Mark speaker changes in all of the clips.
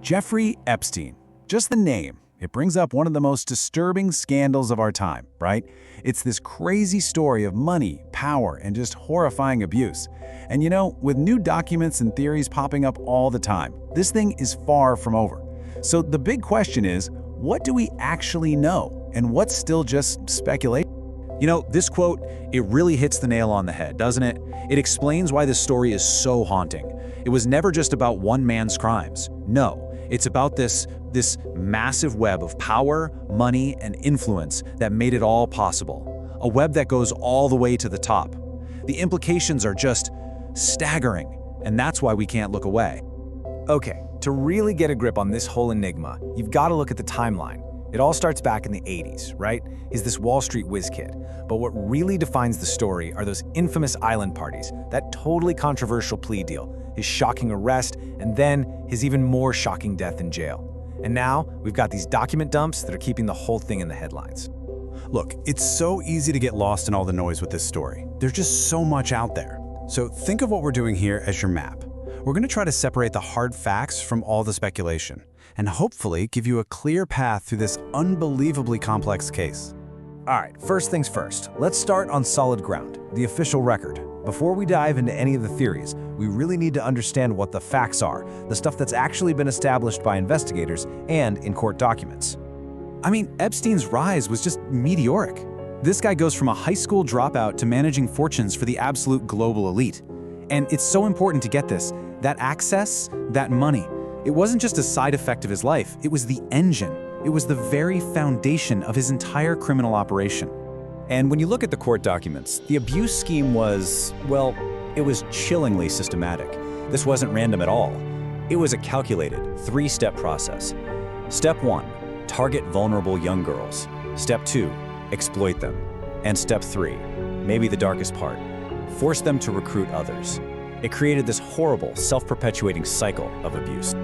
Speaker 1: Jeffrey Epstein. Just the name. It brings up one of the most disturbing scandals of our time, right? It's this crazy story of money, power, and just horrifying abuse. And you know, with new documents and theories popping up all the time, this thing is far from over. So the big question is, what do we actually know? And what's still just speculation?
Speaker 2: You know, this quote, it really hits the nail on the head, doesn't it? It explains why this story is so haunting. It was never just about one man's crimes. No, it's about this massive web of power, money, and influence that made it all possible. A web that goes all the way to the top. The implications are just staggering, and that's why we can't look away.
Speaker 3: Okay, to really get a grip on this whole enigma, you've got to look at the timeline. It all starts back in the 80s, right? He's this Wall Street whiz kid. But what really defines the story are those infamous island parties, that totally controversial plea deal, his shocking arrest, and then his even more shocking death in jail. And now, we've got these document dumps that are keeping the whole thing in the headlines.
Speaker 1: Look, it's so easy to get lost in all the noise with this story. There's just so much out there. So think of what we're doing here as your map. We're going to try to separate the hard facts from all the speculation, and hopefully give you a clear path through this unbelievably complex case.
Speaker 3: All right, first things first, let's start on solid ground, the official record. Before we dive into any of the theories, we really need to understand what the facts are, the stuff that's actually been established by investigators and in court documents.
Speaker 2: I mean, Epstein's rise was just meteoric. This guy goes from a high school dropout to managing fortunes for the absolute global elite. And it's so important to get this, that access, that money, it wasn't just a side effect of his life, it was the engine. It was the very foundation of his entire criminal operation.
Speaker 4: And when you look at the court documents, the abuse scheme was, well, it was chillingly systematic. This wasn't random at all. It was a calculated, three-step process. Step 1, target vulnerable young girls. Step 2, exploit them. And step 3, maybe the darkest part, force them to recruit others. It created this horrible, self-perpetuating cycle of abuse.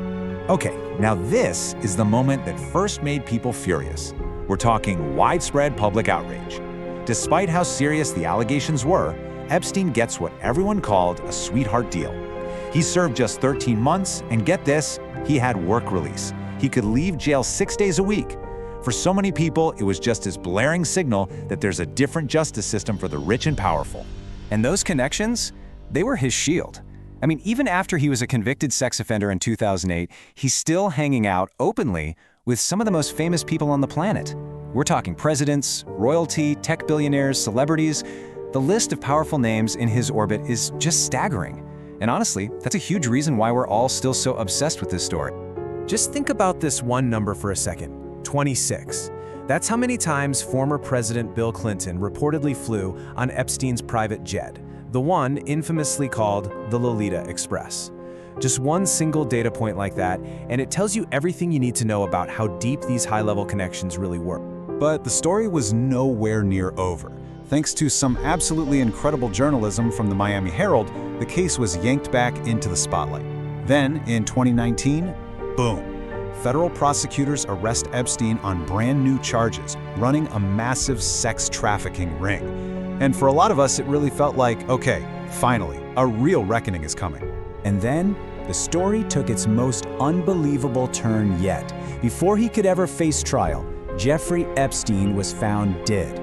Speaker 1: Okay, now this is the moment that first made people furious. We're talking widespread public outrage. Despite how serious the allegations were, Epstein gets what everyone called a sweetheart deal. He served just 13 months, and get this, he had work release. He could leave jail 6 days a week. For so many people, it was just this blaring signal that there's a different justice system for the rich and powerful.
Speaker 4: And those connections, they were his shield. I mean, even after he was a convicted sex offender in 2008, he's still hanging out openly with some of the most famous people on the planet. We're talking presidents, royalty, tech billionaires, celebrities. The list of powerful names in his orbit is just staggering. And honestly, that's a huge reason why we're all still so obsessed with this story.
Speaker 3: Just think about this one number for a second, 26. That's how many times former President Bill Clinton reportedly flew on Epstein's private jet, the one infamously called the Lolita Express. Just one single data point like that, and it tells you everything you need to know about how deep these high-level connections really were.
Speaker 1: But the story was nowhere near over. Thanks to some absolutely incredible journalism from the Miami Herald, the case was yanked back into the spotlight. Then, in 2019, boom. Federal prosecutors arrest Epstein on brand new charges, running a massive sex trafficking ring. And for a lot of us, it really felt like, okay, finally, a real reckoning is coming.
Speaker 5: And then, the story took its most unbelievable turn yet. Before he could ever face trial, Jeffrey Epstein was found dead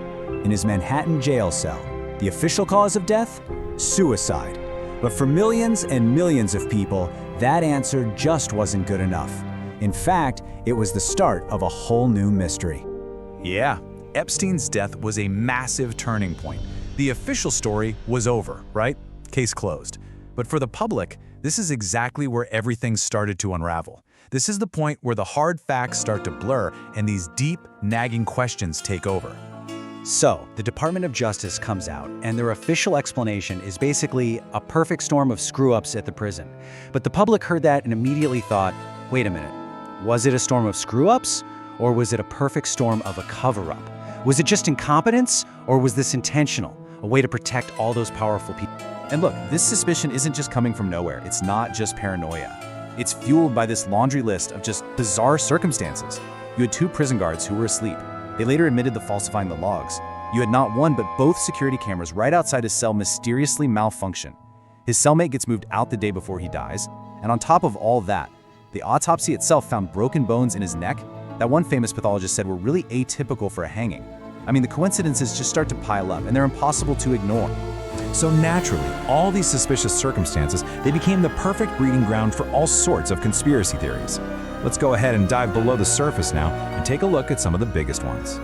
Speaker 5: in his Manhattan jail cell. The official cause of death? Suicide. But for millions and millions of people, that answer just wasn't good enough. In fact, it was the start of a whole new mystery.
Speaker 2: Yeah, Epstein's death was a massive turning point. The official story was over, right? Case closed. But for the public, this is exactly where everything started to unravel. This is the point where the hard facts start to blur and these deep, nagging questions take over.
Speaker 4: So, the Department of Justice comes out, and their official explanation is basically a perfect storm of screw-ups at the prison. But the public heard that and immediately thought, wait a minute, was it a storm of screw-ups, or was it a perfect storm of a cover-up? Was it just incompetence, or was this intentional, a way to protect all those powerful people?
Speaker 2: And look, this suspicion isn't just coming from nowhere. It's not just paranoia. It's fueled by this laundry list of just bizarre circumstances. You had 2 prison guards who were asleep. They later admitted to falsifying the logs. You had not one, but both security cameras right outside his cell mysteriously malfunction. His cellmate gets moved out the day before he dies. And on top of all that,
Speaker 3: The autopsy itself found broken bones in his neck that one famous pathologist said were really atypical for a hanging. I mean, the coincidences just start to pile up, and they're impossible to ignore.
Speaker 2: So naturally, all these suspicious circumstances, they became the perfect breeding ground for all sorts of conspiracy theories. Let's go ahead and dive below the surface now and take a look at some of the biggest ones.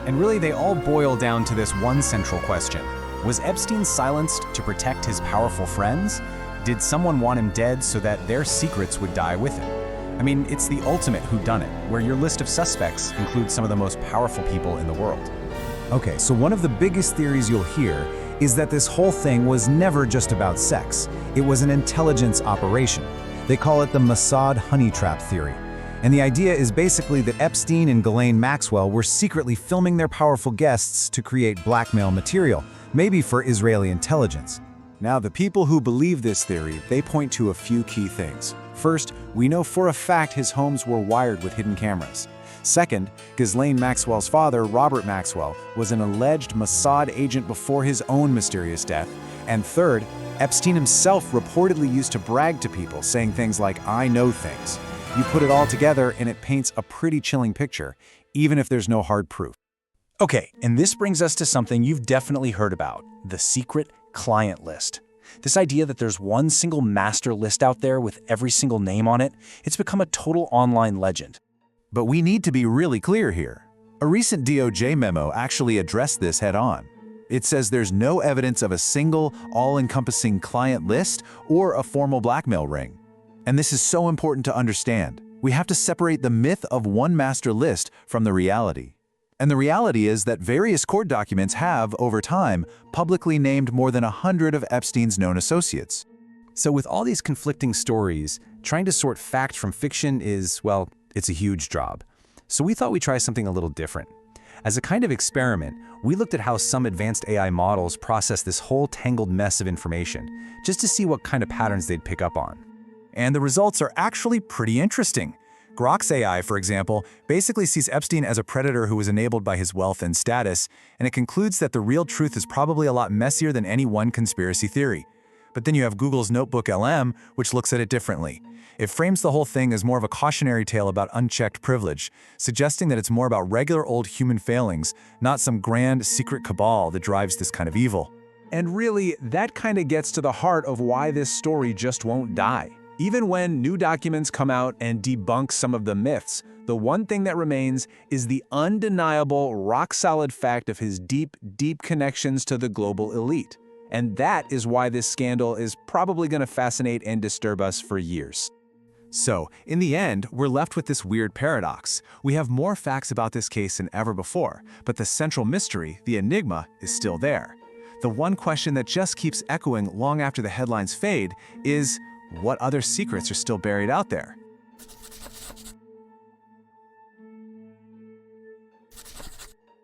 Speaker 3: And really, they all boil down to this one central question. Was Epstein silenced to protect his powerful friends? Did someone want him dead so that their secrets would die with him? I mean, it's the ultimate whodunit, where your list of suspects includes some of the most powerful people in the world.
Speaker 2: Okay, so one of the biggest theories you'll hear is that this whole thing was never just about sex. It was an intelligence operation. They call it the Mossad honey trap theory. And the idea is basically that Epstein and Ghislaine Maxwell were secretly filming their powerful guests to create blackmail material, maybe for Israeli intelligence. Now, the people who believe this theory, they point to a few key things. First, we know for a fact his homes were wired with hidden cameras. Second, Ghislaine Maxwell's father, Robert Maxwell, was an alleged Mossad agent before his own mysterious death. And third, Epstein himself reportedly used to brag to people, saying things like, "I know things." You put it all together and it paints a pretty chilling picture, even if there's no hard proof.
Speaker 3: Okay, and this brings us to something you've definitely heard about, the secret client list. This idea that there's one single master list out there with every single name on it, it's become a total online legend.
Speaker 2: But we need to be really clear here. A recent DOJ memo actually addressed this head-on. It says there's no evidence of a single, all-encompassing client list or a formal blackmail ring. And this is so important to understand. We have to separate the myth of one master list from the reality. And the reality is that various court documents have, over time, publicly named more than 100 of Epstein's known associates.
Speaker 3: So with all these conflicting stories, trying to sort fact from fiction is, well, it's a huge job. So we thought we'd try something a little different. As a kind of experiment, we looked at how some advanced AI models process this whole tangled mess of information, just to see what kind of patterns they'd pick up on.
Speaker 2: And the results are actually pretty interesting. Grok's AI, for example, basically sees Epstein as a predator who was enabled by his wealth and status, and it concludes that the real truth is probably a lot messier than any one conspiracy theory. But then you have Google's Notebook LM, which looks at it differently. It frames the whole thing as more of a cautionary tale about unchecked privilege, suggesting that it's more about regular old human failings, not some grand secret cabal that drives this kind of evil.
Speaker 3: And really, that kind of gets to the heart of why this story just won't die. Even when new documents come out and debunk some of the myths, the one thing that remains is the undeniable, rock-solid fact of his deep, deep connections to the global elite. And that is why this scandal is probably going to fascinate and disturb us for years.
Speaker 2: So, in the end, we're left with this weird paradox. We have more facts about this case than ever before, but the central mystery, the enigma, is still there. The one question that just keeps echoing long after the headlines fade is, what other secrets are still buried out there?